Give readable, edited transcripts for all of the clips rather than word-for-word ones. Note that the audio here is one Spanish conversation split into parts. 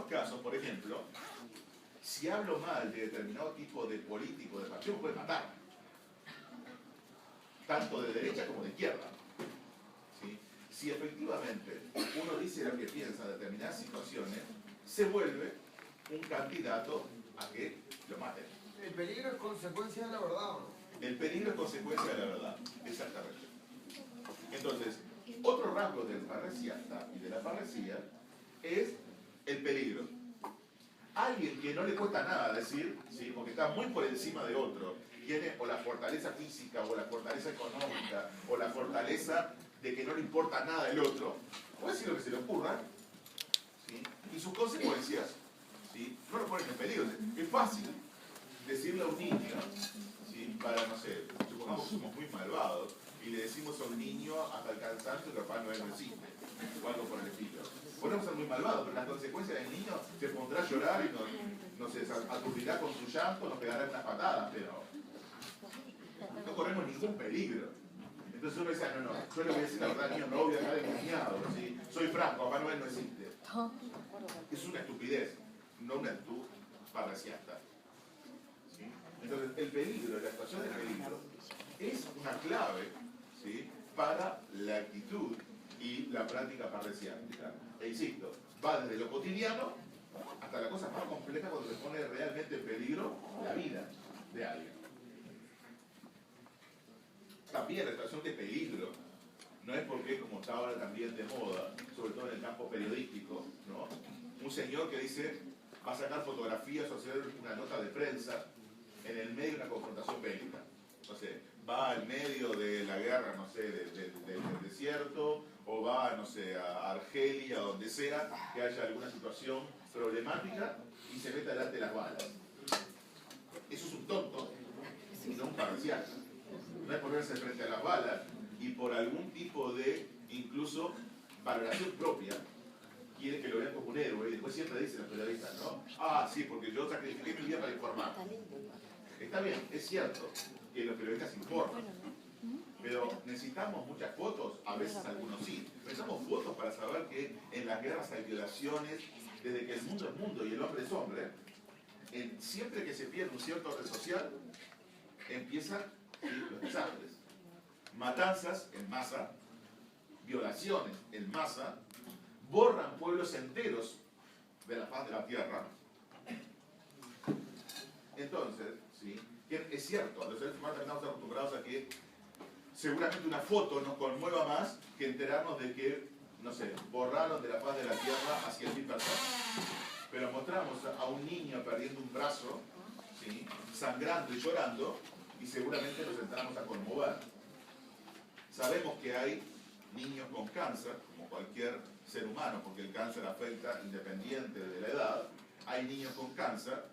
algunos casos, por ejemplo, si hablo mal de determinado tipo de político, de partido, me pueden matar. Tanto de derecha como de izquierda. ¿Sí? Si efectivamente uno dice lo que piensa en determinadas situaciones, se vuelve un candidato a que lo maten. ¿El peligro es consecuencia de la verdad o no? El peligro es consecuencia de la verdad, exactamente. Entonces, otro rasgo del parresiasta y de la parresía es el peligro. Alguien que no le cuesta nada decir, ¿sí? Porque está muy por encima de otro, tiene o la fortaleza física, o la fortaleza económica, o la fortaleza de que no le importa nada el otro, puede decir lo que se le ocurra, ¿sí? Y sus consecuencias, ¿sí? No lo ponen en peligro. Es fácil decirle a un niño, ¿sí? Para, no sé, supongamos que somos muy malvados, y le decimos a un niño hasta el cansancio que Papá Noel no existe, o algo por el estilo. Podemos ser muy malvados, pero las consecuencias del niño se pondrá a llorar y no se aturdirá con su llanto, nos pegará unas patadas, pero no corremos ningún peligro. Entonces uno dice, no, yo le voy a decir la verdad al niño, no voy a dejar engañado, ¿sí? Soy franco, Papá Noel no existe. Es una estupidez, no una actitud parresiasta. ¿Sí? Entonces el peligro, la situación de peligro, es una clave, ¿sí? Para la actitud y la práctica parresiástica. E insisto, va desde lo cotidiano hasta la cosa más compleja cuando se pone realmente en peligro la vida de alguien. También la situación de peligro no es porque, como está ahora también de moda, sobre todo en el campo periodístico, ¿no? Un señor que dice, va a sacar fotografías o hacer una nota de prensa en el medio de una confrontación bélica. No sé, va al medio de la guerra, no sé, del desierto, o va, no sé, a Argelia, donde sea, que haya alguna situación problemática y se meta delante de las balas. Eso es un tonto y no un parresiasta. No es ponerse frente a las balas y por algún tipo de, incluso, valoración propia, quiere que lo vean como un héroe y después siempre dicen los periodistas, ¿no? Ah, sí, porque yo sacrifiqué mi vida para informar. Está bien, es cierto que los periodistas informan, pero necesitamos muchas fotos, a veces algunos sí. Necesitamos fotos para saber que en las guerras hay violaciones, desde que el mundo es mundo y el hombre es hombre. Siempre que se pierde un cierto orden social, empiezan los desastres. Matanzas en masa, violaciones en masa, borran pueblos enteros de la faz de la tierra. Entonces, ¿sí? Es cierto, a los seres humanos estamos acostumbrados a que seguramente una foto nos conmueva más que enterarnos de que, no sé, borraron de la faz de la tierra a 100.000 personas. Pero mostramos a un niño perdiendo un brazo, ¿sí? Sangrando y llorando, y seguramente nos entramos a conmover. Sabemos que hay niños con cáncer, como cualquier ser humano, porque el cáncer afecta independiente de la edad. Hay niños con cáncer,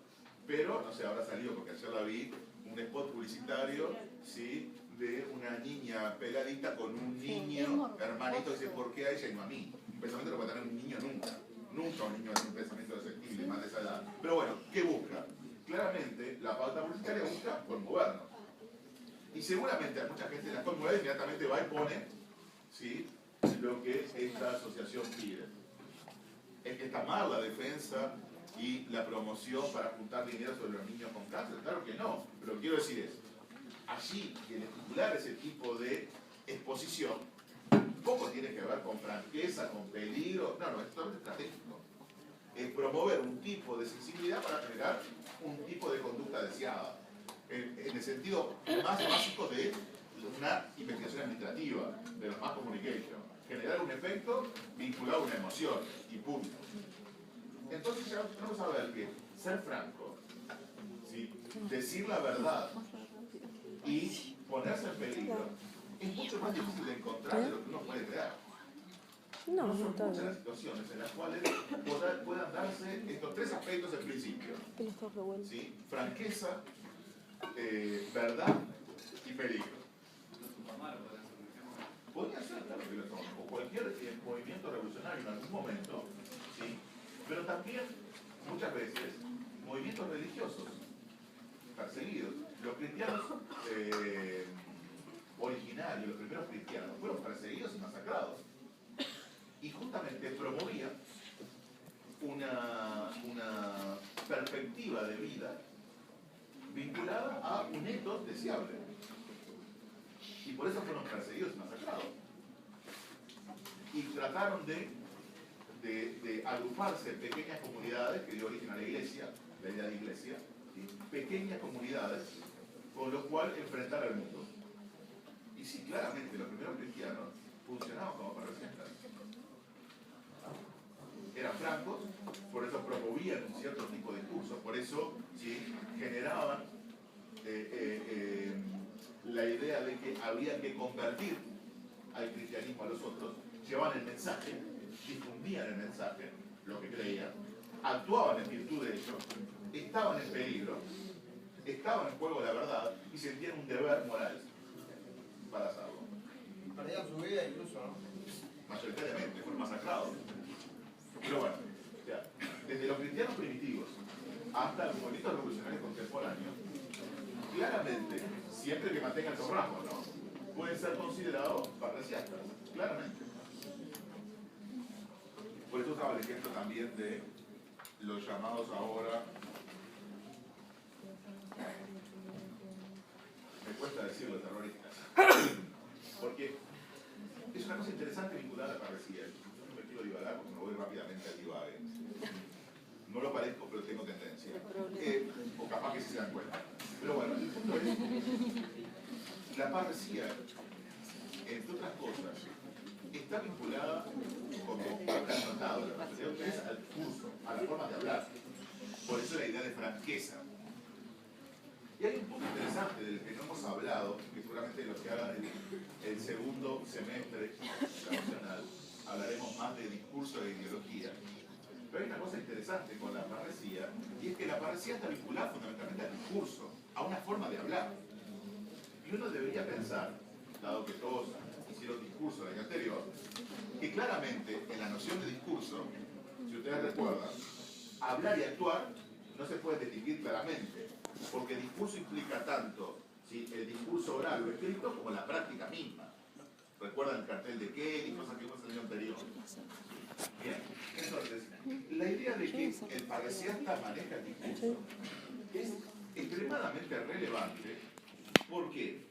pero, no sé, ahora salió, porque ayer la vi, un spot publicitario, ¿sí? De una niña peladita con un niño, hermanito, dice, ¿por qué a ella y no a mí? Un pensamiento no puede tener un niño nunca. Nunca un niño tiene un pensamiento susceptible, más de esa edad. Pero bueno, ¿qué busca? Claramente, la pauta publicitaria busca conmovernos. Y seguramente a mucha gente la conmueve, inmediatamente va y pone, ¿sí? Lo que esta asociación pide. ¿Es que está mal la defensa y la promoción para juntar dinero sobre los niños con cáncer? Claro que no, pero lo que quiero decir es, allí, en estimular ese tipo de exposición, poco tiene que ver con franqueza, con peligro, no, es totalmente estratégico. Es promover un tipo de sensibilidad para generar un tipo de conducta deseada. En el sentido más básico de una investigación administrativa, de los mass communication. Generar un efecto vinculado a una emoción, y punto. Entonces ya vamos a ver que ser franco, ¿sí? Decir la verdad y ponerse en peligro es mucho más difícil de encontrar de lo que uno puede crear. No son muchas las situaciones en las cuales puedan darse estos tres aspectos en principio. ¿Sí? Franqueza, verdad y peligro. Podría ser, claro que lo son, o cualquier movimiento revolucionario en algún momento, ¿sí? Pero también, muchas veces, movimientos religiosos perseguidos. Los cristianos originarios, los primeros cristianos, fueron perseguidos y masacrados. Y justamente promovían una perspectiva de vida vinculada a un etos deseable. Y por eso fueron perseguidos y masacrados. Y trataron de agruparse en pequeñas comunidades que dio origen a la iglesia, la idea de iglesia, ¿sí? Pequeñas comunidades con los cuales enfrentar al mundo. Y sí, claramente los primeros cristianos funcionaban como parricientas. Eran francos, por eso promovían un cierto tipo de discurso, por eso ¿sí? generaban la idea de que había que convertir al cristianismo a los otros, llevaban el mensaje, difundían el mensaje, lo que creían, actuaban en virtud de ello, estaban en peligro, estaban en juego la verdad y sentían un deber moral para hacerlo. Perdían su vida incluso, ¿no? Mayoritariamente, fueron masacrados. Pero bueno, ya, desde los cristianos primitivos hasta los movimientos revolucionarios contemporáneos, claramente, siempre que mantengan esos rasgos, ¿no? Pueden ser considerados parriciastas, claramente. Por eso usaba el ejemplo también de los llamados ahora, me cuesta decirlo, terroristas, porque es una cosa interesante vinculada a la parresía. Yo no me quiero divagar porque me voy rápidamente al divague. No lo parezco, pero tengo tendencia. O capaz que se dan cuenta. Pero bueno, el punto es, la parresía, entre otras cosas, está vinculada, como habrán notado, la mayoría de ustedes, al discurso, a la forma de hablar. Por eso la idea de franqueza. Y hay un punto interesante del que no hemos hablado, que seguramente los que hagan el segundo semestre nacional hablaremos más de discurso e ideología. Pero hay una cosa interesante con la parresía, y es que la parresía está vinculada fundamentalmente al discurso, a una forma de hablar. Y uno debería pensar, dado que todos hicieron discurso el año anterior, que claramente en la noción de discurso, si ustedes recuerdan, hablar y actuar no se puede distinguir claramente, porque discurso implica tanto ¿sí? el discurso oral o escrito como la práctica misma. ¿Recuerdan el cartel de Kelly y cosas que vimos el año anterior? Bien, entonces, la idea de que el parriciasta maneja el discurso es extremadamente relevante. ¿Por qué?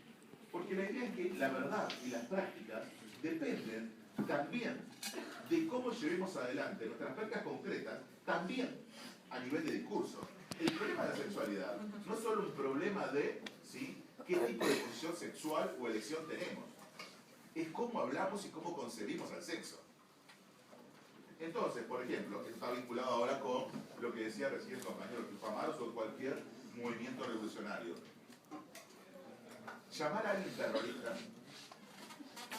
Porque la idea es que la verdad y las prácticas dependen también de cómo llevemos adelante nuestras prácticas concretas, también a nivel de discurso. El problema de la sexualidad no es solo un problema de ¿sí? qué tipo de posición sexual o elección tenemos, es cómo hablamos y cómo concebimos al sexo. Entonces, por ejemplo, esto está vinculado ahora con lo que decía recién el compañero Tufamaros o cualquier movimiento revolucionario. Llamar a alguien terrorista,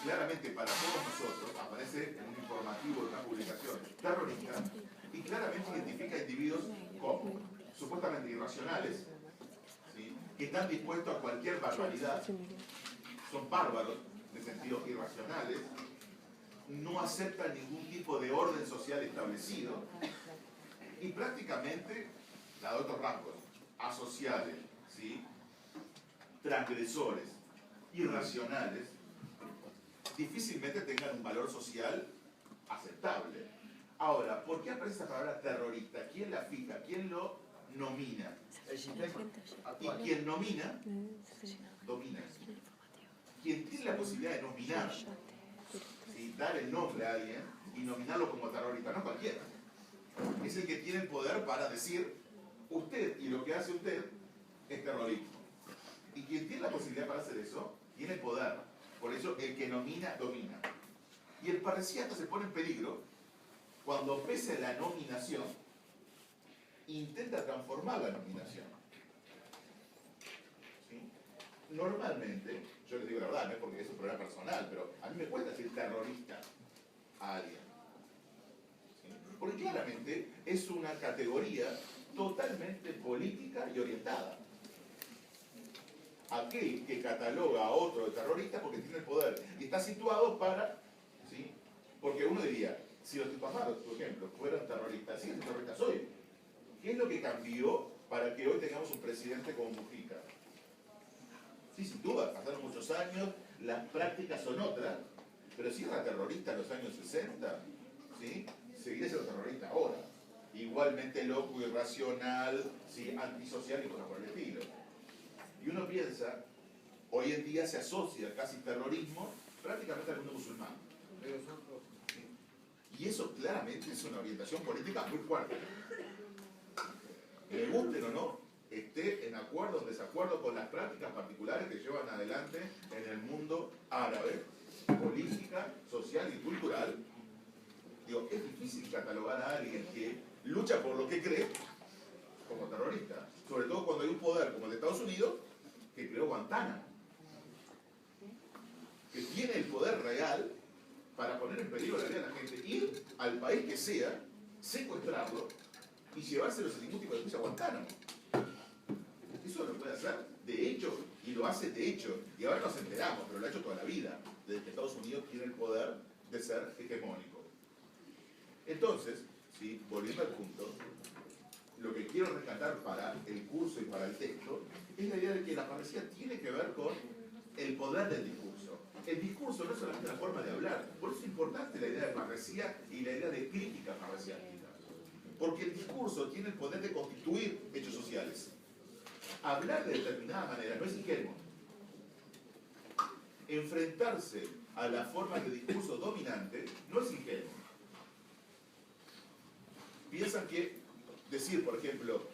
claramente para todos nosotros, aparece en un informativo de una publicación terrorista y claramente identifica individuos como supuestamente irracionales, ¿sí? que están dispuestos a cualquier barbaridad, son bárbaros, en sentido irracionales, no aceptan ningún tipo de orden social establecido y prácticamente, dado otros rasgos, asociales, ¿sí? transgresores, irracionales, difícilmente tengan un valor social aceptable. Ahora, ¿por qué aparece esa palabra terrorista? ¿Quién la fija? ¿Quién lo nomina? El sistema Y actual. quien nomina, domina. Quien tiene la posibilidad de nominar, ¿sí? dar el nombre a alguien y nominarlo como terrorista, no cualquiera. Es el que tiene el poder para decir, usted y lo que hace usted es terrorismo. Y quien tiene la posibilidad para hacer eso, tiene poder. Por eso el que nomina, domina. Y el parriciasta se pone en peligro cuando, pese a la nominación, intenta transformar la nominación. ¿Sí? Normalmente, yo les digo la verdad, no es porque es un problema personal, pero a mí me cuesta decir terrorista a alguien. ¿Sí? Porque claramente es una categoría totalmente política y orientada. Aquel que cataloga a otro de terrorista porque tiene el poder y está situado para, ¿sí? porque uno diría, si los Tupamaros, por ejemplo, fueran terroristas, siguen siendo terroristas hoy. ¿Qué es lo que cambió para que hoy tengamos un presidente como Mujica? Sí, sin duda, pasaron muchos años, las prácticas son otras, pero si era terrorista en los años 60, ¿sí? seguiría siendo terrorista ahora. igualmente loco, irracional, ¿sí? Antisocial y cosas por el estilo. Y uno piensa, hoy en día se asocia casi terrorismo prácticamente al mundo musulmán. Y eso claramente es una orientación política muy fuerte. Le gusten o no, esté en acuerdo o desacuerdo con las prácticas particulares que llevan adelante en el mundo árabe, política, social y cultural. Digo, es difícil catalogar a alguien que lucha por lo que cree como terrorista. Sobre todo cuando hay un poder como el de Estados Unidos que creó Guantánamo, que tiene el poder real para poner en peligro la vida de la gente, ir al país que sea, secuestrarlo y llevárselo sin ningún tipo de juicio a Guantánamo. Eso lo puede hacer de hecho, y lo hace de hecho, y ahora nos enteramos, pero lo ha hecho toda la vida, desde que Estados Unidos tiene el poder de ser hegemónico. Entonces, ¿sí? Volviendo al punto, lo que quiero rescatar para el curso y para el texto es la idea de que la parresía tiene que ver con el poder del discurso. El discurso no es solamente la forma de hablar, por eso es importante la idea de parresía y la idea de crítica parresiánica. Porque el discurso tiene el poder de constituir hechos sociales. Hablar de determinada manera no es ingenuo. Enfrentarse a la forma de discurso dominante no es ingenuo. Piensan que decir, por ejemplo,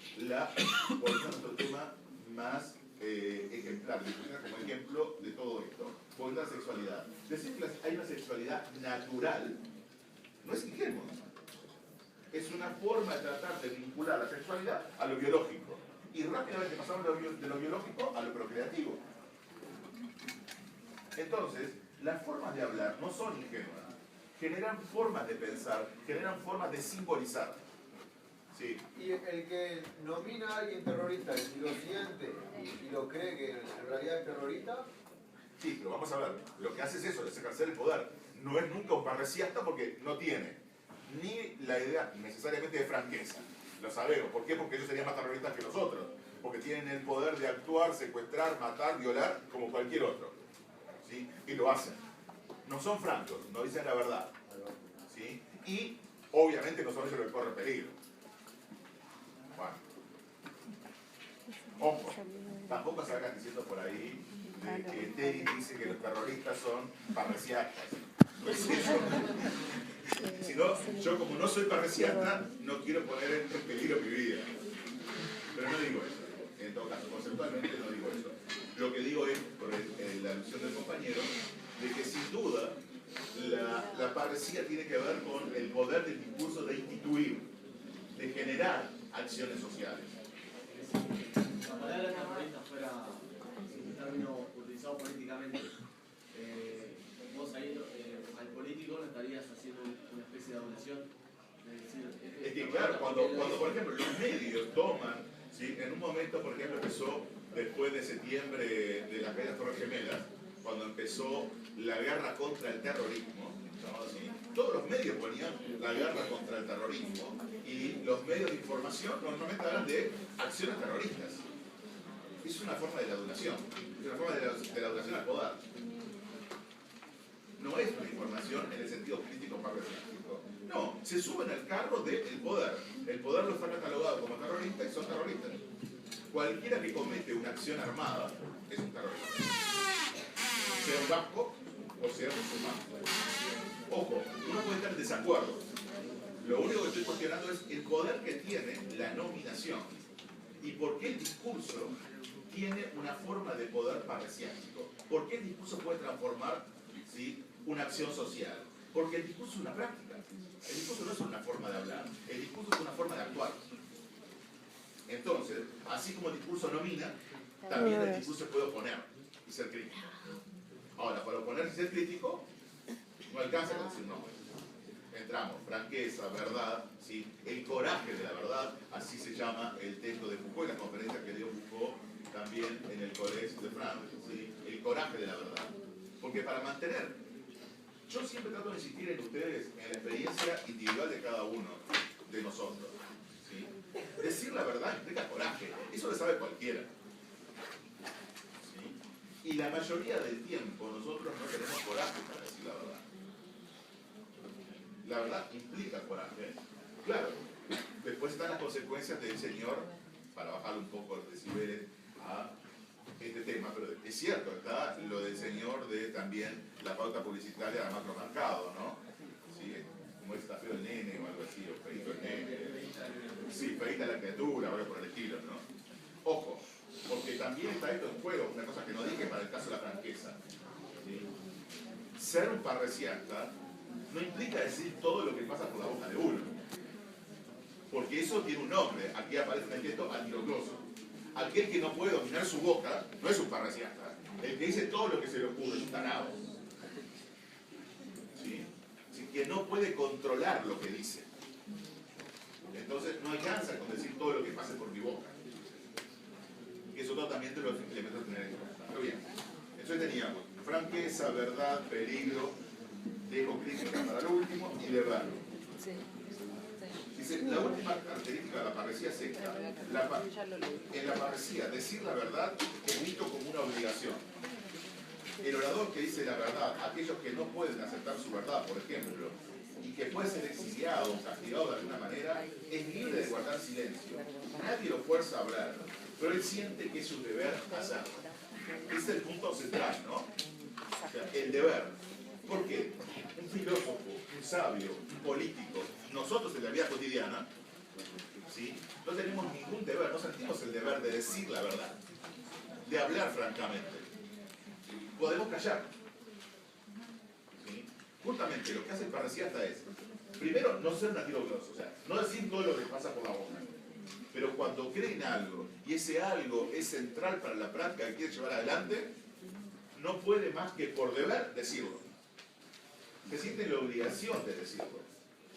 por nuestro tema más ejemplar, como ejemplo de todo esto, por la sexualidad. Decir que hay una sexualidad natural no es ingenuo. Es una forma de tratar de vincular la sexualidad a lo biológico. Y rápidamente pasamos de lo biológico a lo procreativo. Entonces, las formas de hablar no son ingenuas. Generan formas de pensar, generan formas de simbolizar. Sí. Y el que nomina a alguien terrorista y lo siente y lo cree que en realidad es terrorista. Sí, pero vamos a ver, lo que hace es eso, es ejercer el poder. No es nunca un parresiasta porque no tiene ni la idea necesariamente de franqueza. Lo sabemos. ¿Por qué? Porque ellos serían más terroristas que nosotros. Porque tienen el poder de actuar, secuestrar, matar, violar, como cualquier otro. ¿Sí? Y lo hacen. No son francos, no dicen la verdad. ¿Sí? Y obviamente no son ellos los que corren peligro. Bueno. Ojo, tampoco salgan diciendo por ahí de que Terry dice que los terroristas son parresiastas. No es eso. Si no, yo como no soy parresiasta, no quiero poner en peligro mi vida. Pero no digo eso. En todo caso, conceptualmente no digo eso. Lo que digo es, por la alusión del compañero, de que sin duda la parresía tiene que ver con el poder del discurso de instituir, de generar acciones sociales. La palabra terrorista fuera un término utilizado políticamente, vos ahí al político no estarías haciendo una especie de adulación. Es que claro, cuando por ejemplo los medios toman, ¿sí? En un momento, por ejemplo, empezó después de septiembre de las caídas Torres Gemelas, cuando empezó la guerra contra el terrorismo, ¿no? ¿Sí? Todos los medios ponían la guerra contra el terrorismo y los medios de información normalmente hablan de acciones terroristas. Es una forma de la adulación, es una forma de la adulación al poder. No es una información en el sentido crítico parresiástico. No, se suben al carro del poder. El poder lo está catalogado como terrorista y son terroristas. Cualquiera que comete una acción armada es un terrorista. Sea un vasco o sea un musulmán. Ojo, uno puede estar en desacuerdo. Lo único que estoy cuestionando es el poder que tiene la nominación y por qué el discurso tiene una forma de poder parresiástico. ¿Por qué el discurso puede transformar, ¿sí?, una acción social? Porque el discurso es una práctica. El discurso no es una forma de hablar, el discurso es una forma de actuar. Entonces, así como el discurso nomina, también el discurso se puede oponer y ser crítico. Ahora, para oponerse y ser crítico, no alcanza con decir no. Entramos, franqueza, verdad, ¿sí? El coraje de la verdad, así se llama el texto de Foucault y la conferencia que dio Foucault también en el Collège de France, ¿sí? El coraje de la verdad. Porque para mantener, yo siempre trato de insistir en ustedes, en la experiencia individual de cada uno de nosotros. ¿Sí? Decir la verdad implica coraje, eso lo sabe cualquiera. ¿Sí? Y la mayoría del tiempo nosotros no tenemos coraje para decir la verdad. La verdad implica coraje, claro, Después están las consecuencias del señor, para bajar un poco los decibeles a este tema, pero es cierto, está lo del señor de también la pauta publicitaria a macromercado, ¿no? ¿Sí? Como está feo el nene o algo así, o feito el nene. Sí, feita la criatura, o algo por el estilo, ¿no? Ojo, porque también está esto en juego, una cosa que no dije para el caso de la franqueza. ¿Sí? Ser un parresiasta no implica decir todo lo que pasa por la boca de uno. Porque eso tiene un nombre. Aquí aparece un epíteto antirogloso. Aquel que no puede dominar su boca no es un parresiasta. El que dice todo lo que se le ocurre es un tarado. ¿Sí? Así que no puede controlar lo que dice. Entonces no alcanza con decir todo lo que pase por mi boca. Y eso también te lo elementos a tener en cuenta. Pero bien, entonces teníamos franqueza, verdad, peligro, dejo crítica para lo último y verdad. Dice, la última característica de la parresía es esta. En la parresía, decir la verdad es visto como una obligación. El orador que dice la verdad, aquellos que no pueden aceptar su verdad, por ejemplo, y que puede ser exiliado o castigado de alguna manera, es libre de guardar silencio. Nadie lo fuerza a hablar, pero él siente que es su deber hacerlo. Ese es el punto central, ¿no? O sea, el deber. ¿Por qué? Un filósofo, un sabio, un político, nosotros en la vida cotidiana, ¿sí? No tenemos ningún deber, no sentimos el deber de decir la verdad, de hablar francamente. Podemos callar. ¿Sí? Justamente lo que hace el parresiasta es, primero, no ser un antirogloso, o sea, no decir todo lo que pasa por la boca. Pero cuando cree en algo, y ese algo es central para la práctica que quiere llevar adelante, no puede más que por deber decirlo. Se siente la obligación de decirlo.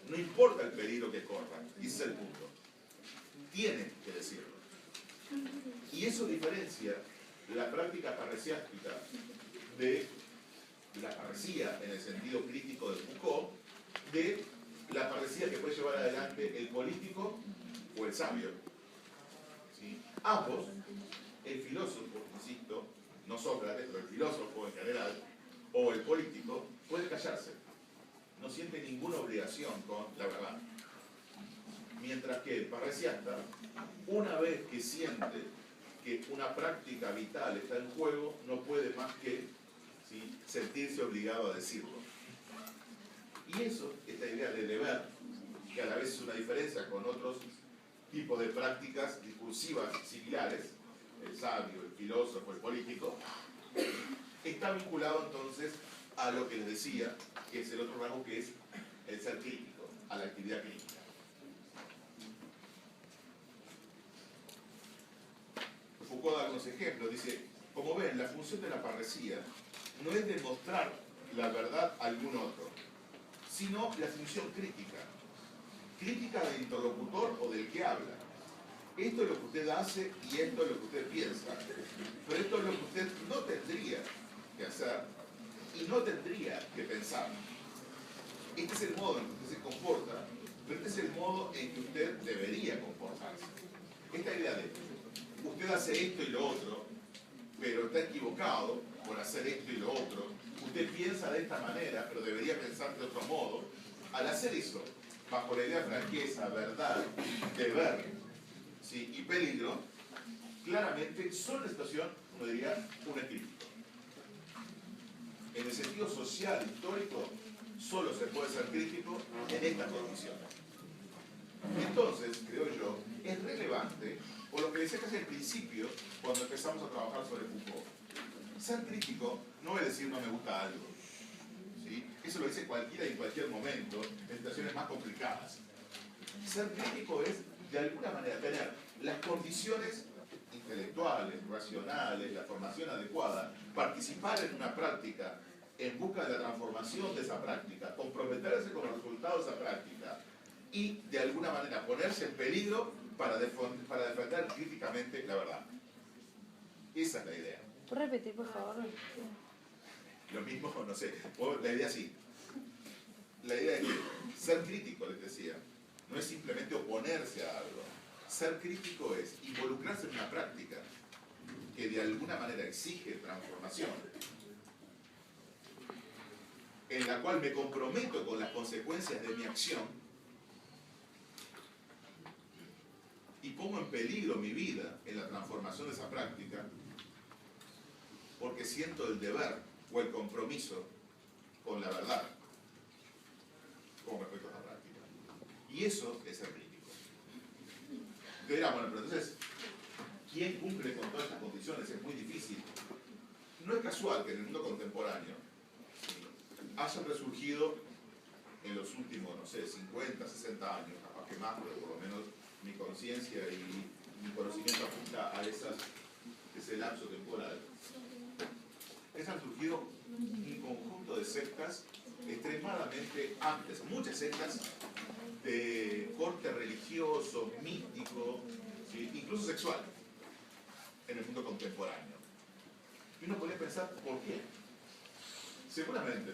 No importa el peligro que corra, ese es el punto. Tiene que decirlo. Y eso diferencia la práctica parresiástica de la parresía en el sentido crítico de Foucault de la parresía que puede llevar adelante el político o el sabio. ¿Sí? Ambos, el filósofo, insisto, no Sócrates, pero el filósofo en general, o el político, puede callarse. No siente ninguna obligación con la verdad. Mientras que el parresiasta, una vez que siente que una práctica vital está en juego, no puede más que, ¿sí?, sentirse obligado a decirlo. Y eso, esta idea de deber, que a la vez es una diferencia con otros tipos de prácticas discursivas similares, el sabio, el filósofo, el político, está vinculado entonces a lo que les decía, que es el otro rasgo, que es el ser crítico, a la actividad crítica. Foucault da algunos ejemplos, dice, como ven, la función de la parresía no es demostrar la verdad a algún otro, sino la función crítica. Crítica del interlocutor o del que habla. Esto es lo que usted hace y esto es lo que usted piensa. Pero esto es lo que usted no tendría que hacer y no tendría que pensar. Este es el modo en que usted se comporta, pero este es el modo en que usted debería comportarse. Esta idea de usted hace esto y lo otro, pero está equivocado por hacer esto y lo otro. Usted piensa de esta manera, pero debería pensar de otro modo. Al hacer eso, bajo la idea de franqueza, verdad, deber, ¿sí?, y peligro, claramente son una situación, uno diría, un equilibrio. En el sentido social, histórico, solo se puede ser crítico en estas condiciones. Entonces, creo yo, es relevante, o lo que decía casi al principio, cuando empezamos a trabajar sobre Foucault. Ser crítico no es decir no me gusta algo. ¿Sí? Eso lo dice cualquiera y en cualquier momento, en situaciones más complicadas. Ser crítico es, de alguna manera, tener las condiciones intelectuales, racionales, la formación adecuada, participar en una práctica en busca de la transformación de esa práctica, comprometerse con los resultados de esa práctica y, de alguna manera, ponerse en peligro para defender críticamente la verdad. Esa es la idea. ¿Puedes repetir, por favor? Lo mismo, no sé, la idea sí. La idea es que ser crítico, les decía, no es simplemente oponerse a algo. Ser crítico es involucrarse en una práctica que de alguna manera exige transformación, en la cual me comprometo con las consecuencias de mi acción peligro mi vida en la transformación de esa práctica porque siento el deber o el compromiso con la verdad con respecto a esa práctica. Y eso es ser crítico. Te dirá, bueno, pero entonces, ¿quién cumple con todas estas condiciones? Es muy difícil. No es casual que en el mundo contemporáneo hayan resurgido en los últimos, no sé, 50, 60 años, capaz que más, pero por lo menos mi conciencia y mi conocimiento apunta a ese lapso temporal. Han surgido un conjunto de sectas extremadamente amplias, muchas sectas de corte religioso, místico, ¿sí? Incluso sexual, en el mundo contemporáneo. Y uno podría pensar, ¿por qué? Seguramente,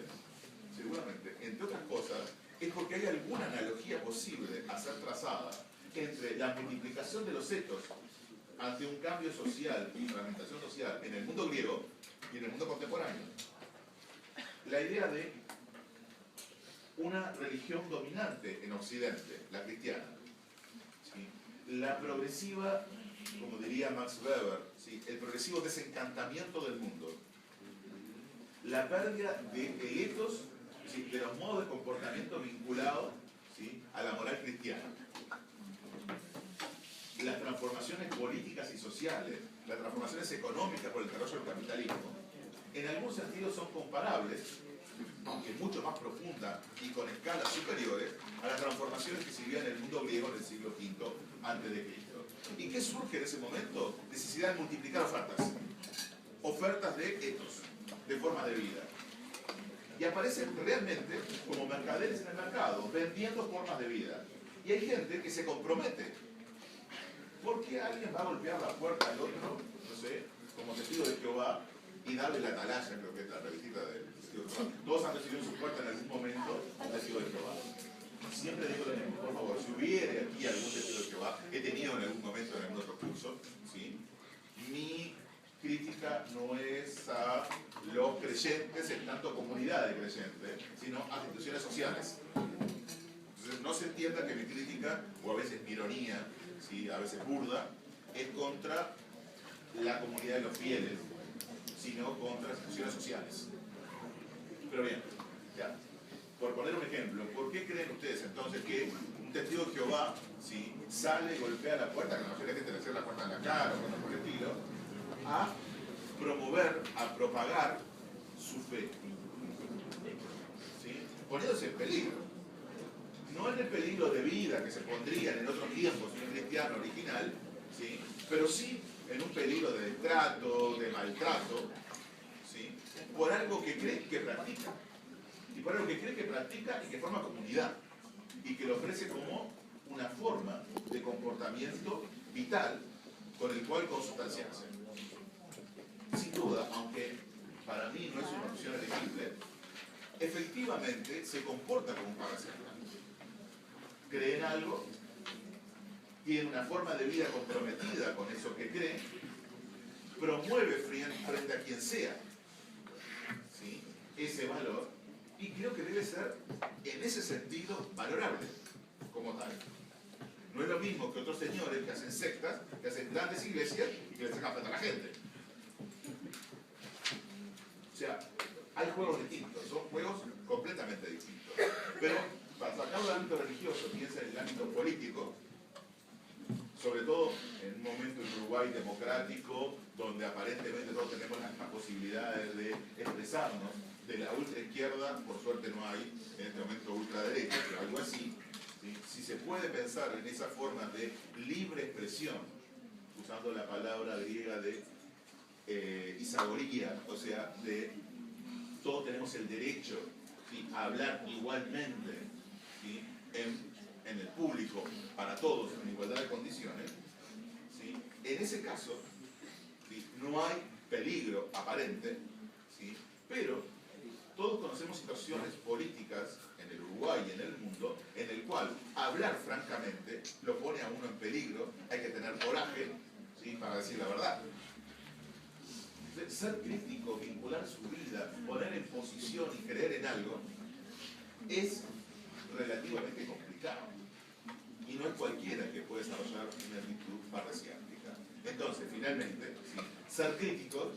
entre otras cosas, es porque hay alguna analogía posible a ser trazada entre la multiplicación de los hechos ante un cambio social y fragmentación social en el mundo griego y en el mundo contemporáneo. La idea de una religión dominante en Occidente, la cristiana. ¿Sí? La progresiva, como diría Max Weber, ¿sí? El progresivo desencantamiento del mundo. La pérdida de ethos, ¿sí? De los modos de comportamiento vinculados, ¿sí? A la moral cristiana. Las transformaciones políticas y sociales, las transformaciones económicas por el desarrollo del capitalismo, en algún sentido son comparables, aunque mucho más profundas y con escalas superiores, a las transformaciones que se vivían en el mundo griego en el siglo V a.C. ¿Y qué surge en ese momento? Necesidad de multiplicar ofertas. Ofertas de ethos, de formas de vida. Y aparecen realmente como mercaderes en el mercado, vendiendo formas de vida. Y hay gente que se compromete. ¿Por qué alguien va a golpear la puerta al otro, no sé, como testigo de Jehová, y darle la atalaya, creo que es la revistita del testigo de Jehová? Todos han recibido en su puerta en algún momento un testigo de Jehová. Siempre digo lo mismo, por favor, si hubiera aquí algún testigo de Jehová, he tenido en algún momento en algún otro curso, ¿sí? Mi crítica no es a los creyentes en tanto comunidad de creyentes, sino a instituciones sociales. Entonces no se entienda que mi crítica, o a veces mi ironía, ¿sí? A veces burda, es contra la comunidad de los fieles, sino contra las instituciones sociales. Pero bien, ya. Por poner un ejemplo, ¿por qué creen ustedes entonces que un testigo de Jehová, ¿sí? Sale y golpea la puerta, que no sé la gente le cierra la puerta en la cara o algo por el estilo, a promover, a propagar su fe, ¿sí? Poniéndose en peligro? No en el peligro de vida que se pondrían en otros tiempos en un cristiano original, ¿sí? Pero sí en un peligro de destrato, de maltrato, ¿sí? Por algo que cree que practica. Y por algo que cree que practica y que forma comunidad. Y que lo ofrece como una forma de comportamiento vital con el cual consustanciarse. Sin duda, aunque para mí no es una opción elegible, efectivamente se comporta como un parasita. Cree en algo, tiene una forma de vida comprometida con eso que cree, promueve frente a quien sea, ¿sí? Ese valor, y creo que debe ser en ese sentido valorable como tal. No es lo mismo que otros señores que hacen sectas, que hacen grandes iglesias y que le sacan plata a la gente. O sea, hay juegos distintos, son juegos completamente distintos. Pero para sacarlo del ámbito religioso, piensa en el ámbito político, sobre todo en un momento en Uruguay democrático, donde aparentemente todos tenemos las mismas posibilidades de expresarnos. De la ultraizquierda, por suerte no hay en este momento ultraderecha, pero algo así. ¿Sí? Si se puede pensar en esa forma de libre expresión, usando la palabra griega de isagoría, o sea, de todos tenemos el derecho, ¿sí? A hablar igualmente, ¿sí? en el público, para todos, en igualdad de condiciones, ¿sí? En ese caso, ¿sí? No hay peligro aparente, ¿sí? Pero todos conocemos situaciones políticas en el Uruguay y en el mundo en el cual hablar francamente lo pone a uno en peligro, hay que tener coraje, ¿sí? Para decir la verdad. Ser crítico, vincular su vida, poner en posición y creer en algo es relativamente complicado. Y no es cualquiera que puede desarrollar una actitud parresiástica. Entonces, finalmente, ¿sí? Ser críticos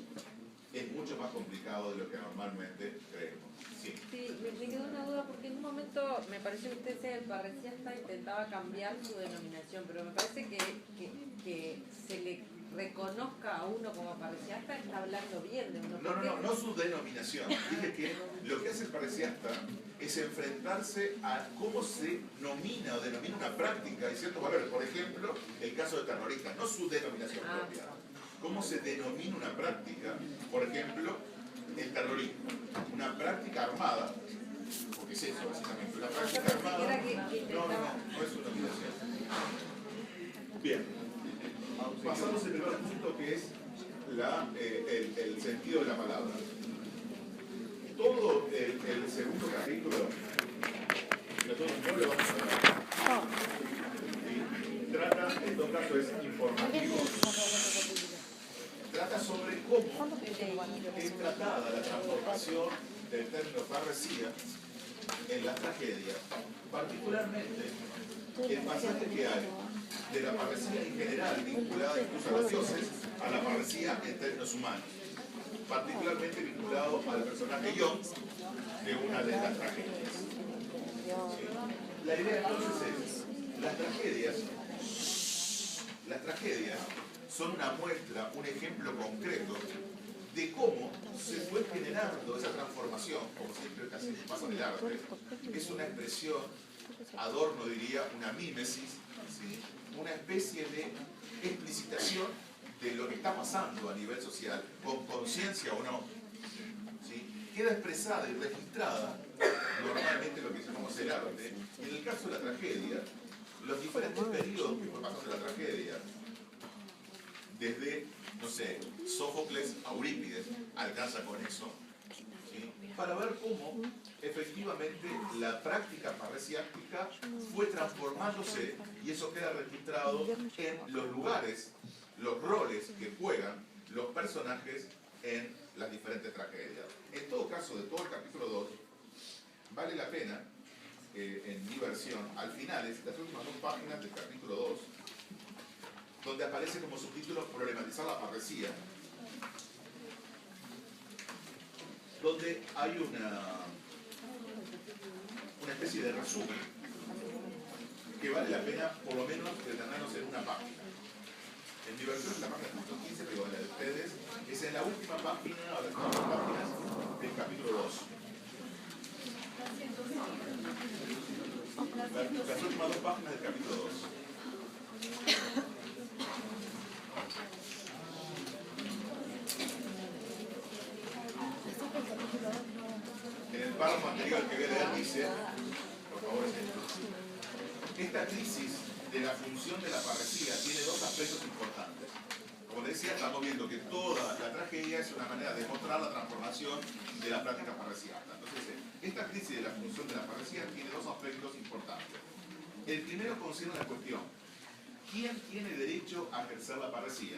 es mucho más complicado de lo que normalmente creemos. Sí. Sí, me quedó una duda porque en un momento me pareció que usted sea el parresiasta intentaba cambiar su denominación, pero me parece que se le reconozca a uno como parresiasta está hablando bien de uno. No su denominación. Dije que lo que hace el parresiasta es enfrentarse a cómo se nomina o denomina una práctica y ciertos valores. Por ejemplo, el caso de terrorista, no su denominación propia. Cómo se denomina una práctica, por ejemplo, el terrorismo, una práctica armada, porque es eso básicamente, una práctica armada, no es una obligación. Bien, pasamos al primer punto que es el sentido de la palabra. Todo el segundo capítulo, nosotros no lo vamos a ver, trata, en todo caso es informativo, trata sobre cómo es tratada la transformación del término parresía en la tragedia, particularmente el pasaje que hay de la parresía en general, vinculada incluso a los dioses, a la parresía en términos humanos, particularmente vinculado al personaje Yom de una de las tragedias. ¿Sí? La idea entonces es, las tragedias son una muestra, un ejemplo concreto de cómo se fue generando esa transformación, como siempre casi pasa en el arte. Es una expresión, Adorno diría, una mímesis, ¿sí? Una especie de explicitación de lo que está pasando a nivel social, con conciencia o no, ¿sí? Queda expresada y registrada normalmente lo que llamamos el arte. En el caso de la tragedia, los diferentes periodos que fue pasando la tragedia, desde, no sé, Sófocles a Eurípides, alcanza con eso, ¿sí? Para ver cómo efectivamente la práctica parresiástica fue transformándose y eso queda registrado en los lugares, los roles que juegan los personajes en las diferentes tragedias. En todo caso, de todo el capítulo 2, vale la pena, en mi versión, al final, las últimas 2 páginas del capítulo 2, donde aparece como subtítulo problematizar la parresía, donde hay una especie de resumen que vale la pena por lo menos detenernos en una página. En mi versión es la página 115, pero en la de ustedes es en la última página o las últimas páginas del capítulo 2. Las últimas 2 páginas del capítulo 2. En el párrafo anterior que voy a leer dice, por favor, esta crisis de la función de la parresía tiene 2 aspectos importantes. Como les decía, estamos viendo que toda la tragedia es una manera de mostrar la transformación de la práctica parresiasta. Entonces, esta crisis de la función de la parresía tiene 2 aspectos importantes. El primero concierne la cuestión: ¿quién tiene derecho a ejercer la parresía?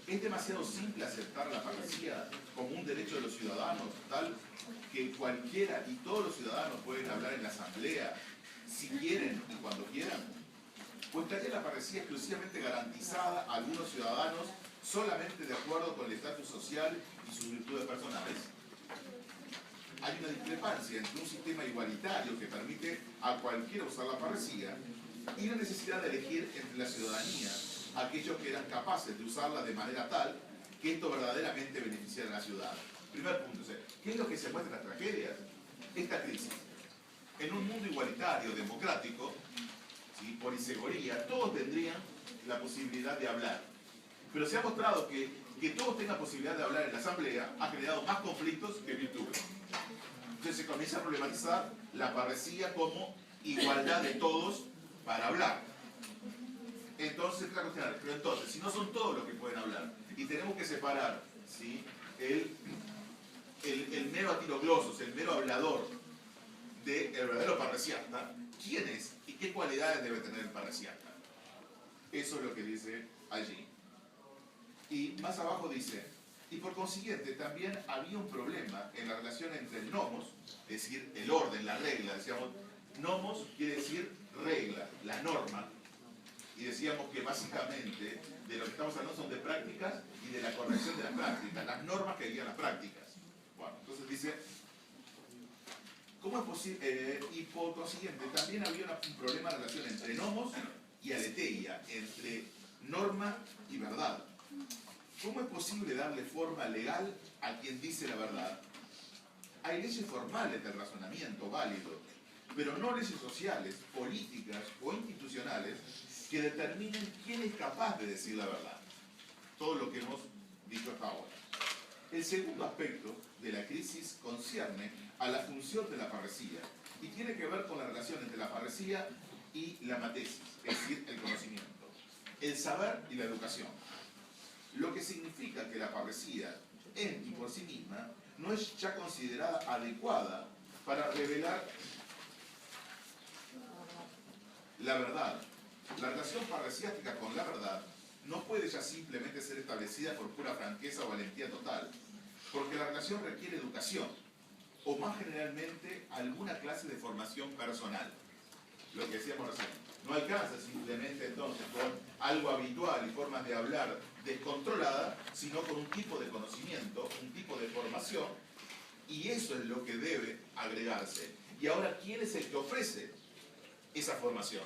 ¿Es demasiado simple aceptar la parresía como un derecho de los ciudadanos, tal que cualquiera y todos los ciudadanos pueden hablar en la asamblea si quieren y cuando quieran? ¿O estaría la parresía exclusivamente garantizada a algunos ciudadanos solamente de acuerdo con el estatus social y sus virtudes personales? Hay una discrepancia entre un sistema igualitario que permite a cualquiera usar la parresía y la necesidad de elegir entre la ciudadanía aquellos que eran capaces de usarla de manera tal que esto verdaderamente beneficiara a la ciudad. Primer punto, ¿qué es lo que se muestra en las tragedias? Esta crisis. En un mundo igualitario, democrático, ¿sí? Por inseguridad, todos tendrían la posibilidad de hablar. Pero se ha mostrado que todos tengan posibilidad de hablar en la asamblea ha generado más conflictos que virtudes. Entonces se comienza a problematizar la parresía como igualdad de todos para hablar. Entonces, claro, pero entonces, si no son todos los que pueden hablar, y tenemos que separar, ¿sí? el mero atiroglosos, el mero hablador del verdadero parresiasta, ¿quién es y qué cualidades debe tener el parresiasta? Eso es lo que dice allí. Y más abajo dice, y por consiguiente también había un problema en la relación entre el nomos, es decir, el orden, la regla, decíamos, nomos quiere decir regla, la norma, y decíamos que básicamente de lo que estamos hablando son de prácticas y de la corrección de las prácticas, las normas que guían las prácticas. Bueno, entonces dice, ¿cómo es posible? Y por consiguiente, también había un problema de relación entre nomos y aletheia, entre norma y verdad. ¿Cómo es posible darle forma legal a quien dice la verdad? Hay leyes formales del razonamiento válido, pero no leyes sociales, políticas o institucionales que determinen quién es capaz de decir la verdad. Todo lo que hemos dicho hasta ahora. El segundo aspecto de la crisis concierne a la función de la parresía y tiene que ver con la relación entre la parresía y la matesis, es decir, el conocimiento, el saber y la educación. Lo que significa que la parresía, en y por sí misma, no es ya considerada adecuada para revelar la verdad. La relación parresiástica con la verdad no puede ya simplemente ser establecida por pura franqueza o valentía total, porque la relación requiere educación, o más generalmente alguna clase de formación personal. Lo que decíamos recién. No alcanza simplemente entonces con algo habitual y formas de hablar descontrolada, sino con un tipo de conocimiento, un tipo de formación, y eso es lo que debe agregarse. Y ahora, ¿quién es el que ofrece esa formación?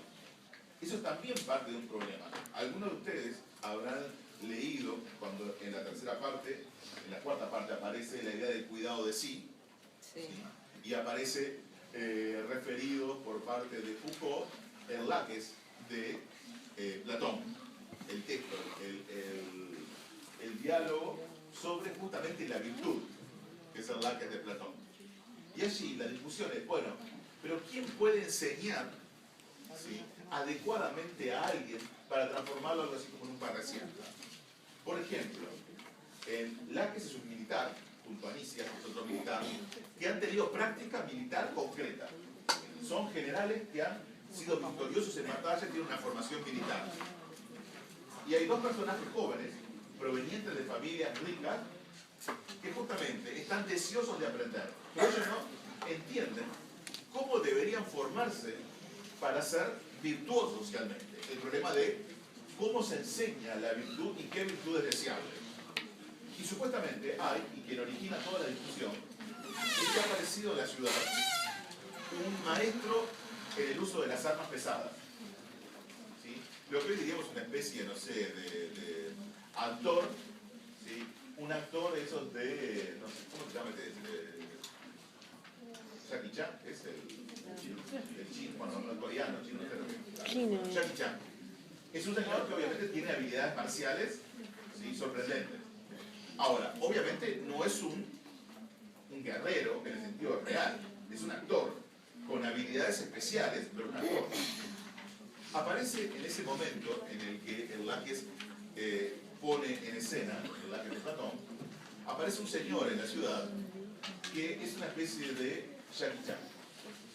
Eso es también parte de un problema. Algunos de ustedes habrán leído cuando en la tercera parte, en la cuarta parte aparece la idea del cuidado de sí, Sí. ¿sí? Y aparece referido por parte de Foucault el laques de Platón, el texto, el diálogo sobre justamente la virtud, que es el laques de Platón. Y allí la discusión es, bueno, pero ¿quién puede enseñar, ¿sí?, adecuadamente a alguien para transformarlo algo así como en un parresiasta? Por ejemplo, Laques es un militar, junto a Nicias, que es otro militar, que han tenido práctica militar concreta. Son generales que han sido victoriosos en batalla y tienen una formación militar. Y hay dos personajes jóvenes, provenientes de familias ricas, que justamente están deseosos de aprender. Pero ellos no entienden cómo deberían formarse para ser virtuosos socialmente. El problema de cómo se enseña la virtud y qué virtud es deseable. Y supuestamente hay, y quien origina toda la discusión, es que ha aparecido en la ciudad un maestro en el uso de las armas pesadas. ¿Sí? Lo que hoy diríamos una especie, no sé, de actor, ¿sí? Un actor esos de, no sé, ¿cómo se llama? Jackie Chan, es el chino, bueno, no el coreano, chino, no sé lo que. Jackie Chan. Es un señor que obviamente tiene habilidades marciales, ¿sí?, sorprendentes. Ahora, obviamente no es un guerrero en el sentido real, es un actor con habilidades especiales, pero un actor. Aparece en ese momento en el que el Laques pone en escena, el Laques de Platón, aparece un señor en la ciudad que es una especie de Jackie Chan,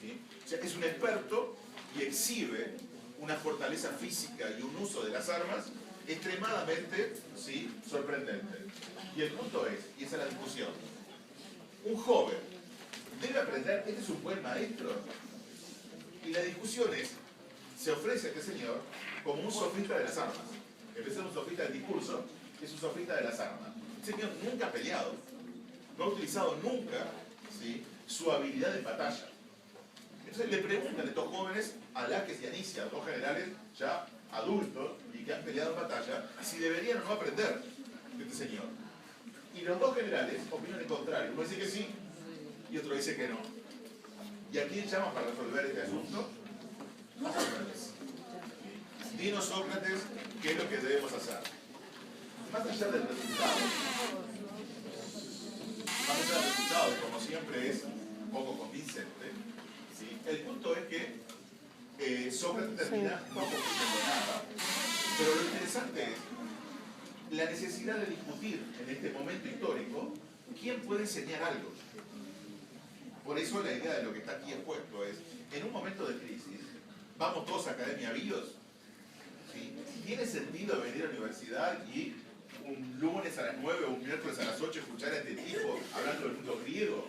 ¿sí? O sea, es un experto y exhibe una fortaleza física y un uso de las armas extremadamente, ¿sí?, sorprendente. Y el punto es, y esa es la discusión, un joven debe aprender, este es un buen maestro. Y la discusión es, se ofrece a este señor como un sofista de las armas. En vez de ser un sofista del discurso, es un sofista de las armas. El señor nunca ha peleado, no ha utilizado nunca, ¿sí?, su habilidad en batalla. Entonces le preguntan a estos jóvenes, a Laques y a Nicias, dos generales ya adultos y que han peleado en batalla, si deberían o no aprender de este señor. Y los dos generales opinan el contrario. Uno dice que sí y otro dice que no. ¿Y a quién llaman para resolver este asunto? A Sócrates. Dinos, Sócrates, qué es lo que debemos hacer. Más allá del resultado, como siempre es un poco convincente, ¿sí?, el punto es que Sócrates termina no comprendiendo nada, pero lo interesante es la necesidad de discutir en este momento histórico quién puede enseñar algo. Por eso la idea de lo que está aquí expuesto es, en un momento de crisis, vamos todos a Academia Bios, ¿sí? ¿Tiene sentido venir a la universidad y un lunes a las 9 o un miércoles a las 8 escuchar a este tipo hablando del mundo griego?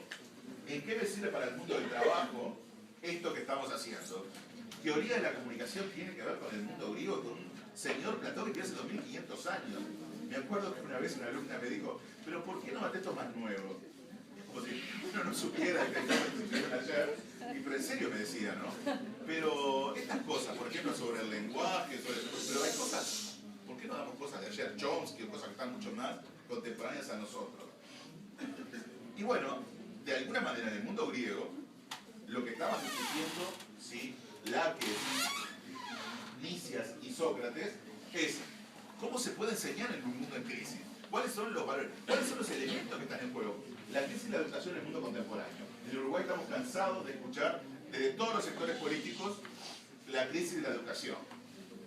¿En qué me sirve para el mundo del trabajo esto que estamos haciendo? Teoría de la comunicación tiene que ver con el mundo griego, con señor Platón que vivió hace 2500 años. Me acuerdo que una vez una alumna me dijo, pero ¿por qué no más textos más nuevos? Como si uno no supiera que se escribieron ayer. Y pero en serio me decía, ¿no? Pero estas cosas, por ejemplo, sobre el lenguaje, pero hay cosas, ¿por qué no damos cosas de ayer? Chomsky o cosas que están mucho más contemporáneas a nosotros. Y bueno, de alguna manera en el mundo griego, lo que estaban discutiendo, ¿sí? Láques, Nicias y Sócrates, es cómo se puede enseñar en un mundo en crisis. ¿Cuáles son los valores? ¿Cuáles son los elementos que están en juego? La crisis y la educación en el mundo contemporáneo. En Uruguay estamos cansados de escuchar desde todos los sectores políticos la crisis de la educación.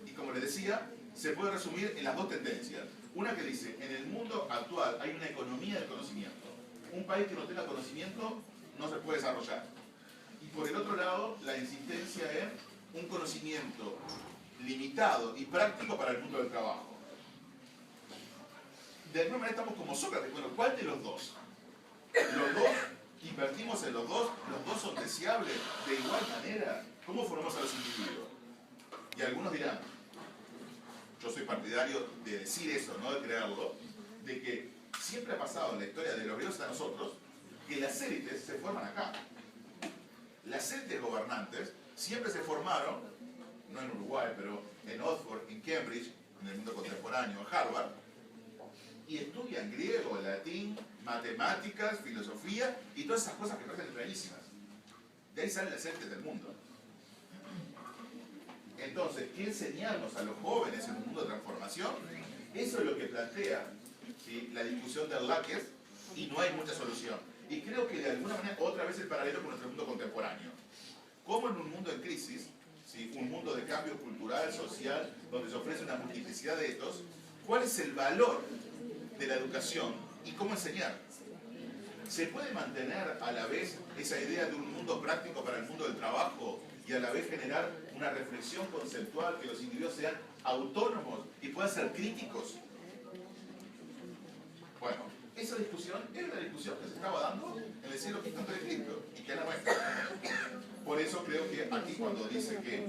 Y como les decía, se puede resumir en las dos tendencias. Una que dice, en el mundo actual hay una economía del conocimiento. Un país que no tenga conocimiento no se puede desarrollar. Y por el otro lado, la insistencia en un conocimiento limitado y práctico para el mundo del trabajo. De alguna manera estamos como Sócrates. Bueno, ¿cuál de los dos? Los dos, invertimos en los dos son deseables de igual manera. ¿Cómo formamos a los individuos? Y algunos dirán, yo soy partidario de decir eso, no de creerlo, de que siempre ha pasado en la historia de los griegos a nosotros que las élites se forman acá. Las élites gobernantes siempre se formaron, no en Uruguay, pero en Oxford, en Cambridge, en el mundo contemporáneo, en Harvard, y estudian griego, latín, matemáticas, filosofía y todas esas cosas que parecen extrañísimas. De ahí salen las élites del mundo. Entonces, ¿qué enseñarnos a los jóvenes en un mundo de transformación? Eso es lo que plantea, ¿sí?, la discusión del Laques, y no hay mucha solución. Y creo que de alguna manera, otra vez el paralelo con nuestro mundo contemporáneo. Como en un mundo en crisis, ¿sí?, un mundo de cambio cultural, social, donde se ofrece una multiplicidad de etos, ¿cuál es el valor de la educación y cómo enseñar? ¿Se puede mantener a la vez esa idea de un mundo práctico para el mundo del trabajo y a la vez generar una reflexión conceptual, que los individuos sean autónomos y puedan ser críticos? Bueno, esa discusión era una discusión que se estaba dando en el siglo V a.C. y que era nuestra. Por eso creo que aquí cuando dice que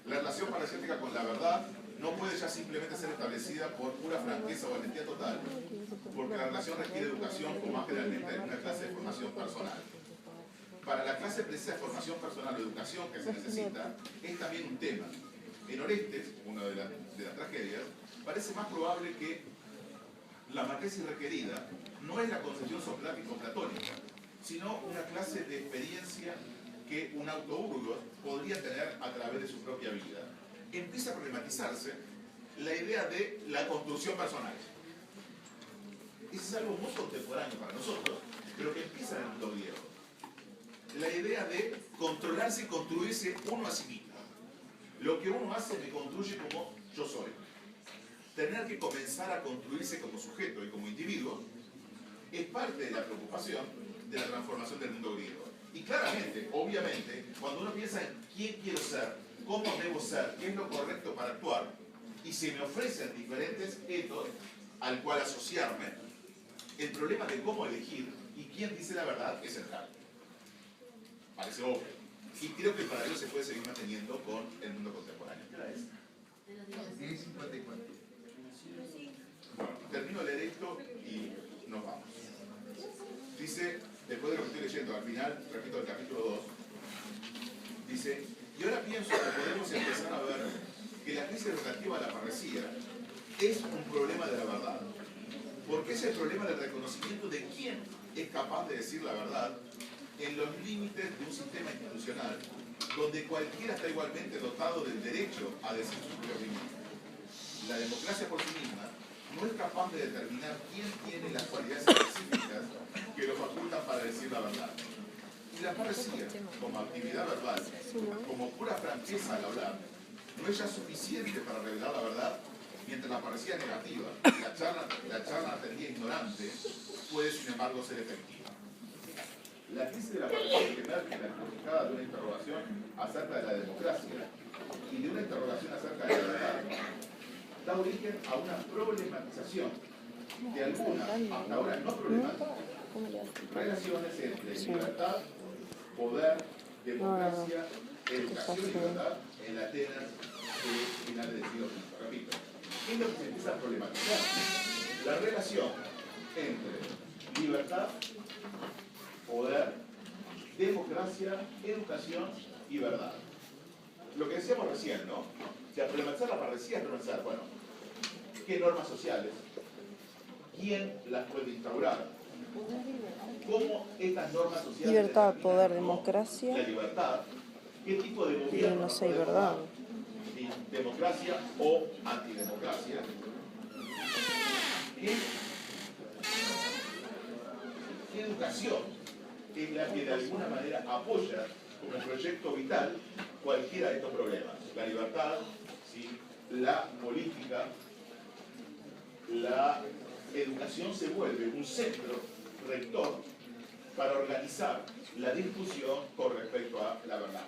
la relación parasiética con la verdad no puede ya simplemente ser establecida por pura franqueza o valentía total, porque la relación requiere educación o más generalmente una clase de formación personal. Para la clase precisa de formación personal o educación que se necesita, es también un tema. En Orestes, una de las tragedias, parece más probable que la materia requerida no es la concepción socrático-platónica, sino una clase de experiencia que un autourgo podría tener a través de su propia vida. Empieza a problematizarse la idea de la construcción personal. Eso es algo muy contemporáneo para nosotros, pero que empieza en el mundo griego. La idea de controlarse y construirse uno a sí mismo. Lo que uno hace me construye como yo soy. Tener que comenzar a construirse como sujeto y como individuo es parte de la preocupación de la transformación del mundo griego. Y claramente, obviamente, cuando uno piensa en quién quiero ser, cómo debo ser, qué es lo correcto para actuar, y se me ofrecen diferentes etos al cual asociarme, el problema de cómo elegir y quién dice la verdad es central. Parece obvio. Y creo que el paralelo se puede seguir manteniendo con el mundo contemporáneo. ¿Qué hora es? 10:54. Bueno, termino de leer esto y nos vamos. Dice, después de lo que estoy leyendo, al final, repito, el capítulo 2, dice, y ahora pienso que podemos empezar a ver que la crisis relativa a la parresía es un problema de la verdad. Porque es el problema del reconocimiento de quién es capaz de decir la verdad en los límites de un sistema institucional donde cualquiera está igualmente dotado del derecho a decir su propia opinión. La democracia por sí misma no es capaz de determinar quién tiene las cualidades específicas que lo facultan para decir la verdad. Y la parresía, como actividad verbal, como pura franqueza al hablar, no es ya suficiente para revelar la verdad, mientras la parresía negativa, la charla atendida ignorante, puede sin embargo ser efectiva. La crisis de la parresía que emerge en la encrucijada de una interrogación acerca de la democracia y de una interrogación acerca de la verdad da origen a una problematización de algunas, hasta ahora no problemáticas, relaciones entre libertad, poder, democracia, educación y libertad en Atenas que finales del siglo XX. Repito, ¿qué es lo que se empieza a problematizar? La relación entre libertad, poder, democracia, educación y verdad. Lo que decíamos recién, ¿no? O sea, problematizar la parresía es problematizar, bueno, ¿qué normas sociales? ¿Quién las puede instaurar? ¿Cómo estas normas sociales... Libertad, poder, ¿no? democracia. La libertad. ¿Qué tipo de gobierno? No sé, puede ¿verdad? formar? Democracia o antidemocracia. ¿Qué educación es la que de alguna manera apoya como proyecto vital cualquiera de estos problemas? La libertad, ¿sí? La política, la educación se vuelve un centro rector para organizar la discusión con respecto a la verdad.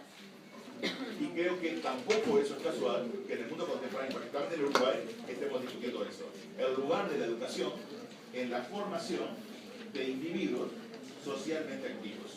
Y creo que tampoco eso es casual que en el mundo contemporáneo, particularmente en el Uruguay, estemos discutiendo eso. El lugar de la educación en la formación de individuos socialmente activos.